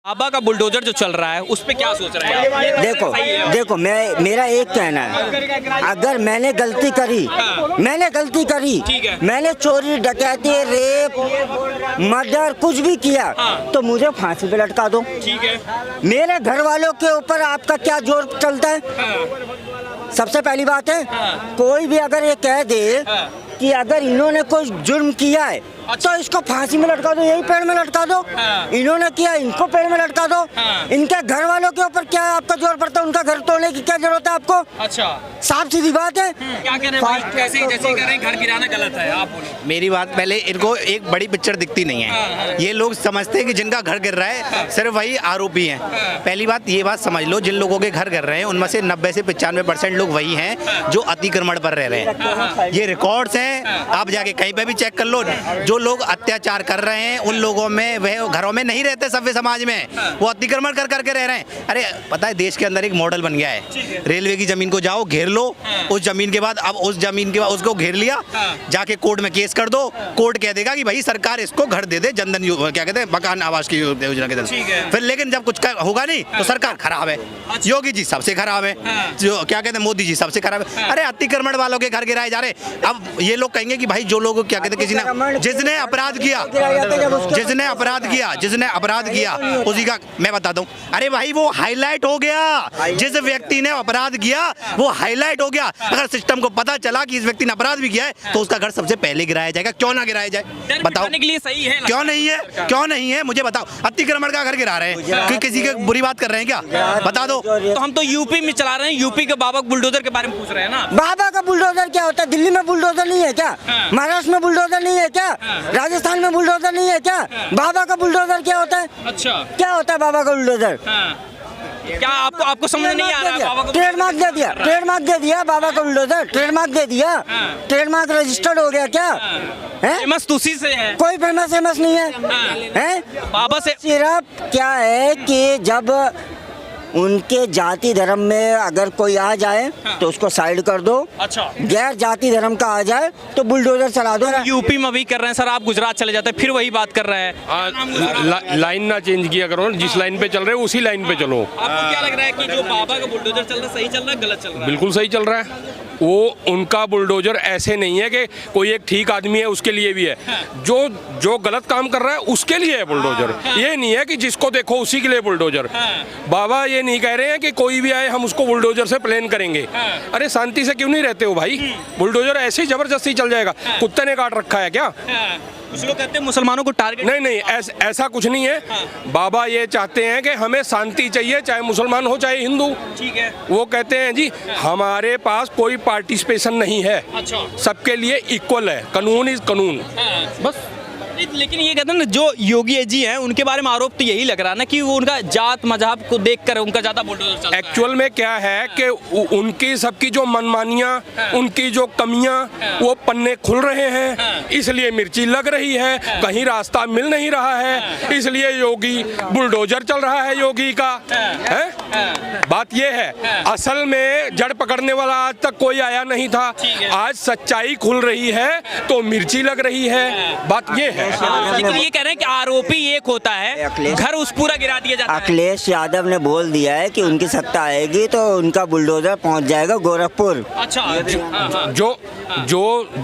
बाबा का बुलडोजर जो चल रहा है उस पे क्या सोच रहे हैं आप? देखो मेरा एक कहना है, अगर मैंने गलती करी ठीक है। मैंने चोरी डकैती रेप मर्डर कुछ भी किया तो मुझे फांसी पे लटका दो। ठीक है। मेरे घर वालों के ऊपर आपका क्या जोर चलता है? सबसे पहली बात है, कोई भी अगर ये कह दे कि अगर इन्होंने कोई जुर्म किया है तो इसको फांसी में लटका दो, यही पेड़ में लटका दो। इन्होंने किया, इनको पेड़ में लटका दो। इनके घर वालों के ऊपर क्या आपका जोर पड़ता है? उनका घर तोड़ने की क्या जरूरत है आपको? अच्छा, साफ सीधी बात है। क्या कह रहे हैं भाई? कैसे जैसे कह रहे हैं घर गिराना गलत है, आप बोलो। मेरी बात पहले, इनको एक बड़ी पिक्चर दिखती नहीं है। ये लोग समझते हैं कि जिनका घर गिर रहा है सिर्फ वही आरोपी हैं। पहली बात ये बात समझ लो, जिन लोगों के घर गिर रहे हैं उनमें से 90 से 95% लोग वही हैं जो अतिक्रमण पर रह रहे हैं। ये रिकॉर्ड्स हैं, आप जाके कहीं पे भी चेक कर लो। जो लोग अत्याचार कर रहे हैं उन लोगों में, वह घरों में नहीं रहते सभ्य समाज में, वो अतिक्रमण कर करके रह रहे हैं। अरे पता है, देश के अंदर एक मॉडल बन गया है, रेलवे की जमीन को जाओ घेर लो, उस जमीन के बाद अब उस जमीन के बाद उसको घेर लिया, जाके कोर्ट में केस कर दो, कोर्ट कह देगा कि भाई सरकार इसको घर दे दे, जनधन क्या कहते हैं, मकान आवास की योजना के तहत। फिर लेकिन जब कुछ होगा नहीं तो सरकार खराब है, योगी जी सबसे खराब है, जो क्या कहते हैं मोदी जी सबसे खराब है। अरे अतिक्रमण वालों के घर गिराए जा रहे। अब ये लोग कहेंगे कि भाई जो लोग क्या कहते हैं, किसी ने जिसने अपराध किया उसी का मैं बता दूं। अरे भाई वो हाईलाइट हो गया, जिस व्यक्ति ने अपराध किया वो हाईलाइट हो गया। अगर सिस्टम को पता चला कि इस व्यक्ति ने अपराध भी किया है तो उसका घर सबसे पहले गिराया जाएगा। क्यों ना गिराया जाए? बताओ के लिए सही है? क्यों नहीं है मुझे बताओ। अतिक्रमण का घर गिरा रहे हैं, कि किसी की बुरी बात कर रहे हैं क्या? बता दो। तो हम तो यूपी में चला रहे हैं, यूपी के बाबा बुलडोजर के बारे में पूछ रहे हैं ना। बाबा का बुलडोजर क्या होता है? दिल्ली में बुलडोजर नहीं है क्या? महाराष्ट्र में बुलडोजर नहीं है क्या? राजस्थान में बुलडोजर नहीं है क्या? बाबा का बुलडोजर क्या होता है? अच्छा, क्या होता है बाबा का बुलडोजर? क्या आपको समझ नहीं आ रहा है? बाबा को ट्रेडमार्क दे दिया बाबा का बुलडोजर, ट्रेडमार्क दे दिया, ट्रेडमार्क रजिस्टर्ड हो गया क्या? फेमस तो उसी से है। कोई फेमस नहीं है। बाबा से सिर्फ क्या है कि जब उनके जाति धर्म में अगर कोई आ जाए तो उसको साइड कर दो। अच्छा, गैर जाति धर्म का आ जाए तो बुलडोजर चला दो। यूपी में भी कर रहे हैं सर, आप गुजरात चले जाते हैं फिर वही बात कर रहे हैं। लाइन ना चेंज किया करो, जिस लाइन पे चल रहे हो उसी लाइन पे चलो। आपको क्या लग रहा है कि जो बाबा का बुलडोजर चल रहा है सही चल रहा है गलत चल रहा है? बिल्कुल सही चल रहा है। वो उनका बुलडोजर ऐसे नहीं है कि कोई एक ठीक आदमी है उसके लिए भी है, जो गलत काम कर रहा है उसके लिए है बुलडोजर। ये नहीं है कि जिसको देखो उसी के लिए बुलडोजर। बाबा ये नहीं कह रहे हैं कि कोई भी आए हम उसको बुलडोजर से प्लेन करेंगे। अरे शांति से क्यों नहीं रहते हो भाई? बुलडोजर ऐसे ही जबरदस्ती चल जाएगा। कुत्ते ने काट रखा है क्या? कुछ लोग कहते हैं मुसलमानों को टारगेट। नहीं, ऐसा कुछ नहीं है। बाबा ये चाहते हैं कि हमें शांति चाहिए, चाहे मुसलमान हो चाहे हिंदू। ठीक है। वो कहते हैं जी हमारे पास कोई पार्टिसिपेशन नहीं है, अच्छा, सबके लिए इक्वल है, कानून इज कानून, बस। लेकिन ये कहते हैं ना, जो योगी जी हैं उनके बारे में आरोप तो यही लग रहा है ना कि वो उनका जात मजहब को देखकर उनका ज्यादा बुलडोजर चलता है। एक्चुअल में क्या है कि उनकी सबकी जो मनमानियां, उनकी जो कमियां, वो पन्ने खुल रहे हैं, इसलिए मिर्ची लग रही है, कहीं रास्ता मिल नहीं रहा है, इसलिए योगी बुलडोजर चल रहा है योगी का है। बात ये है, असल में जड़ पकड़ने वाला आज तक कोई आया नहीं था। आज सच्चाई खुल रही है तो मिर्ची लग रही है, बात ये है। लेकिन ये कह रहे हैं कि आरोपी एक होता है, घर उस पूरा गिरा दिया जाता है। अखिलेश यादव ने बोल दिया है कि उनकी सत्ता आएगी तो उनका बुलडोजर पहुंच जाएगा गोरखपुर। अच्छा,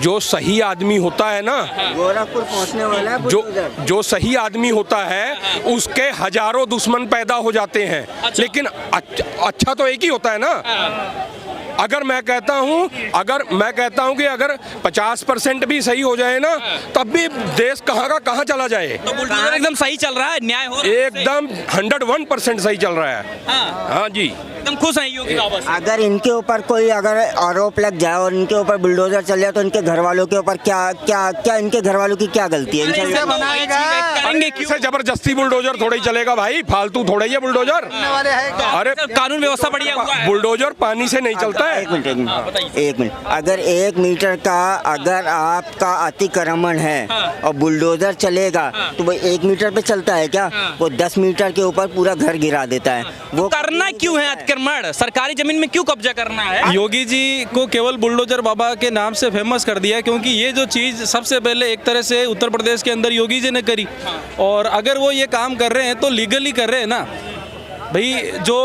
जो सही आदमी होता है ना, गोरखपुर पहुंचने वाला है जो सही आदमी होता है उसके हजारों दुश्मन पैदा हो जाते हैं। अच्छा। लेकिन अच्छा तो एक ही होता है ना। अगर मैं कहता हूं कि अगर 50% भी सही हो जाए ना, तब भी देश कहाँ का कहाँ चला जाए। तो बुलडोजर एकदम सही चल रहा है, न्याय हो रहा है, एकदम 101% सही चल रहा है। हाँ जी, एकदम खुश हैं योगी बाबा से। अगर इनके ऊपर कोई अगर आरोप लग जाए और इनके ऊपर बुलडोजर चल जाए तो इनके घर वालों के ऊपर क्या इनके घर वालों की क्या गलती है? करेंगे क्यों? इससे जबरदस्ती बुलडोजर थोड़ा ही चलेगा भाई, फालतू थोड़ा ही है बुलडोजर। अरे कानून व्यवस्था बढ़िया हुआ है। बुलडोजर पानी से नहीं चलता है? एक मिनट एक मिनट, अगर 1 मीटर का अगर आपका अतिक्रमण है और बुलडोजर चलेगा तो वो 1 मीटर पे चलता है क्या? वो 10 मीटर के ऊपर पूरा घर गिरा देता है। वो करना क्यों है अतिक्रमण? सरकारी जमीन में क्यों कब्जा करना है? योगी जी को केवल बुलडोजर बाबा के नाम से फेमस कर दिया, क्योंकि ये जो चीज़ सबसे पहले एक तरह से उत्तर प्रदेश के अंदर योगी जी ने करी। और अगर वो ये काम कर रहे हैं तो लीगली कर रहे हैं ना भाई। जो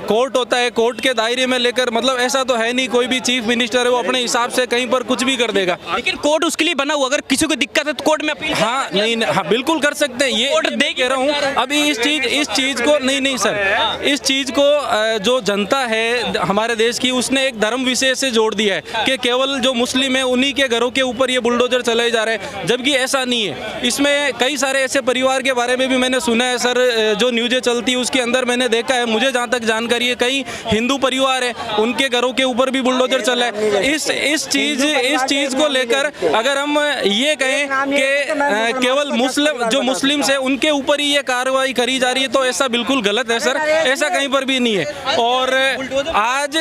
कोर्ट होता है, कोर्ट के दायरे में लेकर, मतलब ऐसा तो है नहीं कोई भी चीफ मिनिस्टर है वो अपने हिसाब से कहीं पर कुछ भी कर देगा। लेकिन कोर्ट उसके लिए बना हुआ, अगर किसी को दिक्कत है तो कोर्ट में अपील। हाँ नहीं, हाँ बिल्कुल कर सकते हैं। ये कोर्ट देख कह रहा हूँ अभी इस चीज़ को नहीं सर, इस चीज़ को जो जनता है हमारे देश की उसने एक धर्म विशेष से जोड़ दिया है कि केवल जो मुस्लिम है उन्हीं के घरों के ऊपर ये बुलडोजर चलाए जा रहे हैं, जबकि ऐसा नहीं है। इसमें कई सारे ऐसे परिवार के बारे में भी मैंने सुना है सर, जो न्यूज़ें चलती है उसके अंदर मैंने देखा है, मुझे जहाँ तक जानकारी है कई हिंदू परिवार है उनके घरों के ऊपर भी बुलडोजर चला है। इस चीज को लेकर अगर हम ये कहें कि केवल मुस्लिम है उनके ऊपर ही ये कार्रवाई करी जा रही है तो ऐसा बिल्कुल गलत है सर, ऐसा कहीं पर भी नहीं है। और आज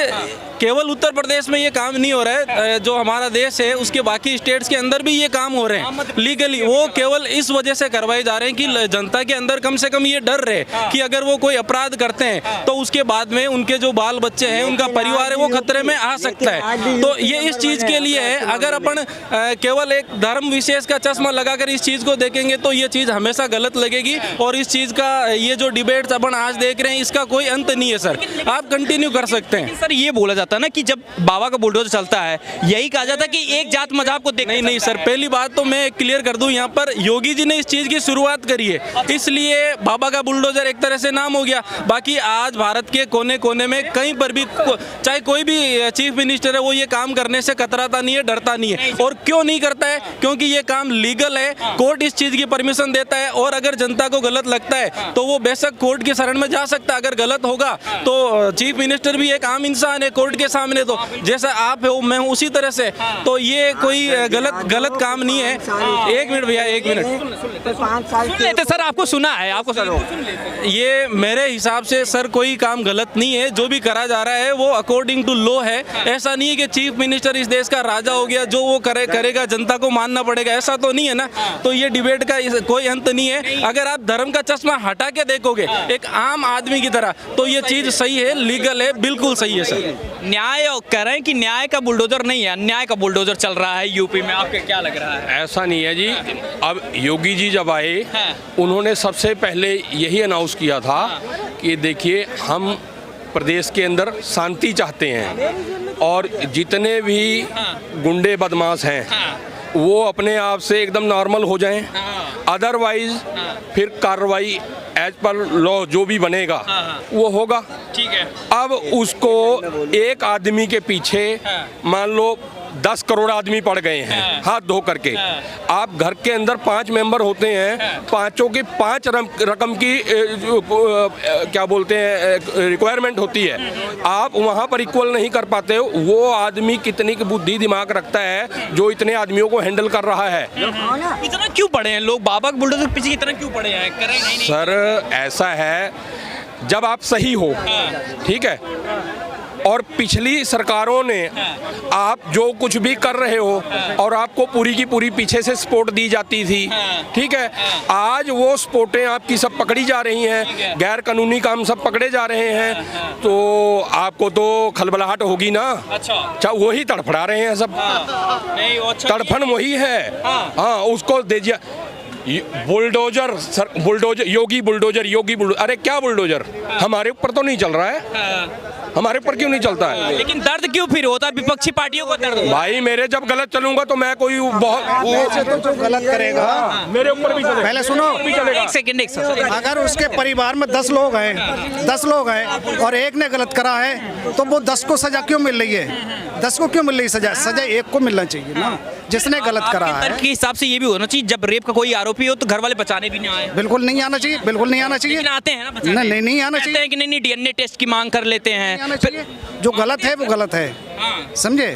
केवल उत्तर प्रदेश में ये काम नहीं हो रहा है, जो हमारा देश है उसके बाकी स्टेट्स के अंदर भी ये काम हो रहे हैं लीगली। वो केवल इस वजह से करवाए जा रहे हैं कि जनता के अंदर कम से कम ये डर रहे कि अगर वो कोई अपराध करते हैं तो उसके बाद में उनके जो बाल बच्चे हैं, उनका परिवार है, वो खतरे में आ सकता है। तो ये इस चीज़ के लिए है। अगर अपन केवल एक धर्म विशेष का चश्मा लगाकर इस चीज़ को देखेंगे तो ये चीज़ हमेशा गलत लगेगी। और इस चीज़ का ये जो डिबेट्स अपन आज देख रहे हैं इसका कोई अंत नहीं है सर, आप कंटिन्यू कर सकते हैं। सर ये बोला जाता है ना कि जब बाबा का बुलडोजर चलता है यही कहा जाता है कि एक जात मजहब को नहीं सर, पहली बात तो मैं क्लियर कर दूं, यहाँ पर योगी जी ने इस चीज़ की शुरुआत करी है, इसलिए बाबा का बुलडोजर एक तरह से नाम हो गया। बाकी आज भारत के कोने कोने में कहीं पर भी चाहे कोई भी चीफ मिनिस्टर है वो ये काम करने से कतराता नहीं है, डरता नहीं है। और क्यों नहीं करता है? क्योंकि ये काम लीगल है, कोर्ट इस चीज़ की परमिशन देता है। और अगर जनता को गलत लगता है तो वो बेशक कोर्ट की शरण में जा सकता है। अगर गलत होगा तो चीफ मिनिस्टर भी एक आम इंसान है कोर्ट के सामने, तो जैसा आप हो मैं हूँ उसी तरह से, तो ये कोई गलत काम नहीं है। एक मिनट भैया, एक मिनट सर, आपको सुना है, आपको ये मेरे हिसाब से सर कोई काम गलत नहीं है, जो भी करा जा रहा है वो अकॉर्डिंग टू लॉ है। ऐसा नहीं है कि चीफ मिनिस्टर इस देश का राजा हो गया, जो वो करेगा जनता को मानना पड़ेगा, ऐसा तो नहीं है ना। तो ये डिबेट का कोई अंत नहीं है। अगर आप धर्म का चश्मा हटा के देखोगे एक आम आदमी की तरह तो ये चीज सही है, लीगल है, बिल्कुल सही है सर। न्याय कह रहे हैं कि न्याय का बुलडोजर नहीं है, अन्याय का बुलडोजर चल रहा है यूपी में, आपको क्या लग रहा है? ऐसा नहीं है जी। अब योगी जी जब आए उन्होंने सबसे पहले यही अनाउंस किया था कि देखिए हम प्रदेश के अंदर शांति चाहते हैं और जितने भी गुंडे बदमाश हैं वो अपने आप से एकदम नॉर्मल हो जाएं, अदरवाइज फिर कार्रवाई एज पर लॉ जो भी बनेगा वो होगा। ठीक है। अब उसको एक आदमी के पीछे मान लो 10 करोड़ आदमी पड़ गए हैं हाथ धो करके, आप घर के अंदर 5 मेंबर होते हैं, पांचों की 5 रकम की क्या बोलते हैं रिक्वायरमेंट होती है, आप वहां पर इक्वल नहीं कर पाते हो। वो आदमी कितनी की बुद्धि दिमाग रखता है जो इतने आदमियों को हैंडल कर रहा है। इतना क्यों पड़े हैं लोग बाबा के बुलडोजर के पीछे, इतना क्यों पड़े हैं? नहीं। सर ऐसा है, जब आप सही हो, ठीक है, और पिछली सरकारों ने आप जो कुछ भी कर रहे हो और आपको पूरी की पूरी पीछे से सपोर्ट दी जाती थी, ठीक है, आज वो सपोर्टें आपकी सब पकड़ी जा रही हैं, गैर कानूनी काम सब पकड़े जा रहे हैं, तो आपको तो खलबलाहट होगी ना। अच्छा, वही तड़फड़ा रहे हैं सब, तड़फन वही है। हाँ, उसको दीजिए बुलडोजर सर, बुलडोजर योगी बुलडोजर, अरे क्या बुलडोजर? हमारे ऊपर तो नहीं चल रहा है, हमारे ऊपर क्यों नहीं चलता है? लेकिन दर्द क्यों फिर होता है विपक्षी पार्टियों को? दर्द भाई मेरे जब गलत चलूंगा तो मैं कोई बहुत तो गलत करेगा, मेरे ऊपर भी चलेगा। पहले सुनो, एक सेकंड। अगर उसके परिवार में 10 लोग हैं और एक ने गलत करा है तो वो 10 को सजा क्यों मिल रही है? 10 को क्यों मिल रही सजा? सजा एक को मिलना चाहिए ना, जिसने गलत करा है। के हिसाब से ये भी होना चाहिए, जब रेप का कोई आरोपी हो तो घर वाले बचाने भी नहीं आए। बिल्कुल नहीं आना चाहिए, बिल्कुल नहीं आना चाहिए। लेकिन आते हैं ना बचाने। नहीं आना चाहिए कि नहीं डीएनए टेस्ट की मांग कर लेते हैं। जो गलत है वो गलत है, समझे?